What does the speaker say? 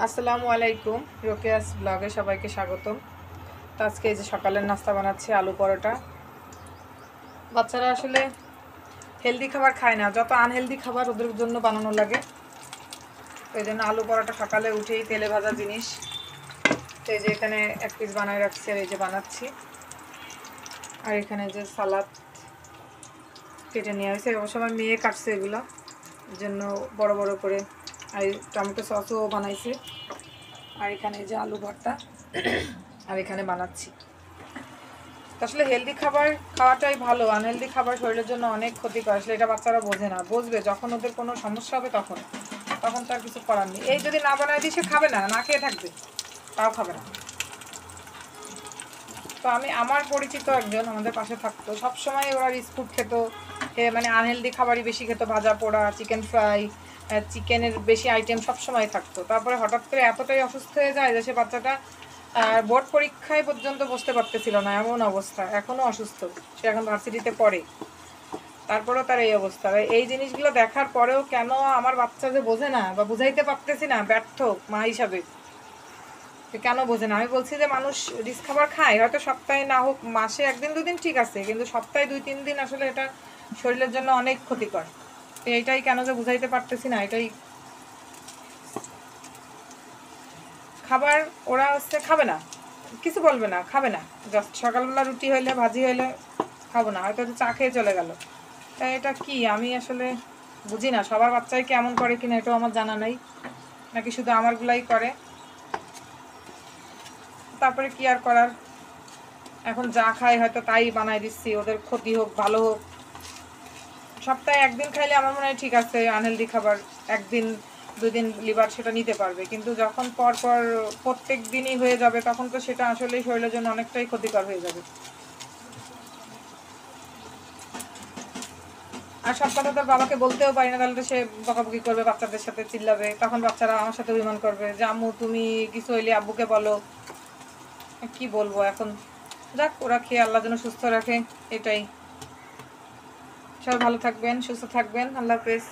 আসসালামু আলাইকুম, রোকেয়াস ব্লগে সবাইকে স্বাগতম। তো আজকে এই যে সকালের নাস্তা বানাচ্ছি আলু পরোটা। বাচ্চারা আসলে হেলদি খাবার খায় না, যত আনহেলদি খাবার ওদের জন্য বানানো লাগে। তো এই জন্য আলু পরোটা সকালে উঠেই তেলে ভাজা জিনিস। তো এই যে এখানে এক পিস বানায় রাখছি আর এই যে বানাচ্ছি। আর এখানে যে সালাদ কেটে নিয়ে আসছে, অবশ্য আমার মেয়ে কাটছে এগুলো, এর জন্য বড় বড় করে। আর টমেটো সসও বানাইছি। আর এখানে যে আলু ভর্তা আর এখানে বানাচ্ছি। আসলে হেলদি খাবার খাওয়াটাই ভালো, আনহেলদি খাবার শরীরের জন্য অনেক ক্ষতিকর। আসলে এটা বাচ্চারা বোঝে না, বুঝবে যখন ওদের কোনো সমস্যা হবে তখন তখন তার কিছু করার নেই। এই যদি না বানায় দিই সে খাবে না, না খেয়ে থাকবে, তাও খাবে না। তো আমার পরিচিত একজন আমাদের পাশে থাকতো, সবসময় ওরা বিস্কুট খেত, মানে আনহেলদি খাবারই বেশি খেত, ভাজা পোড়া, চিকেন ফ্রাই, চিকেনের বেশি আইটেম সবসময় থাকতো। তারপরে হঠাৎ করে এতটাই অসুস্থ হয়ে যায় যে সে বাচ্চাটা বোর্ড পরীক্ষায় পর্যন্ত বসতে পারতেছিল না, এমন অবস্থা। এখনও অসুস্থ, সে এখন ভার্সিটিতে পড়ে, তারপরেও তার এই অবস্থা। এই জিনিসগুলো দেখার পরেও কেন আমার বাচ্চা যে বোঝে না বা বুঝাইতে পারতেছি না, ব্যর্থ মা হিসাবে কেন বোঝে না। আমি বলছি যে মানুষ রিচ খাবার খায়, হয়তো সপ্তাহে না হোক মাসে একদিন দুদিন ঠিক আছে, কিন্তু সপ্তাহে 2-3 দিন আসলে এটা শরীরের জন্য অনেক ক্ষতিকর। তো এইটাই কেন যে বুঝাইতে পারতেছি না, এটাই। খাবার ওরা খাবে না, কিছু বলবে না, খাবে না। জাস্ট সকালবেলা রুটি হইলে ভাজি হইলে খাবো না, হয়তো চা খেয়ে চলে গেল। তাই এটা কি আমি আসলে বুঝি না, সবার বাচ্চাই কেমন করে কিনা এটাও আমার জানা নাই, নাকি শুধু আমারগুলাই করে। তারপরে কি আর করার, এখন যা খায় হয়তো তাই বানাই দিচ্ছি, ওদের ক্ষতি হোক ভালো হোক। সপ্তাহে একদিন খাইলে আমার মনে হয় ঠিক আছে, আনহেলদি খাবার 1-2 দিন লিভার সেটা নিতে পারবে, কিন্তু যখন পর পর প্রত্যেক দিনই হয়ে যাবে তখন তো সেটা আসলেই শরীরের জন্য অনেকটাই ক্ষতিকর হয়ে যাবে। আর সব কথা তোর বাবাকে বলতেও পারি না, তাহলে তো সে বকাবকি করবে, বাচ্চাদের সাথে চিল্লাবে, তখন বাচ্চারা আমার সাথে অভিমান করবে যে আম্মু তুমি কিছু হইলে আব্বুকে বলো। কি বলবো এখন, যাক ওরা খেয়ে আল্লাহ যেন সুস্থ রাখে, এটাই। সবাই ভালো থাকবেন, সুস্থ থাকবেন, আল্লাহ হাফেজ।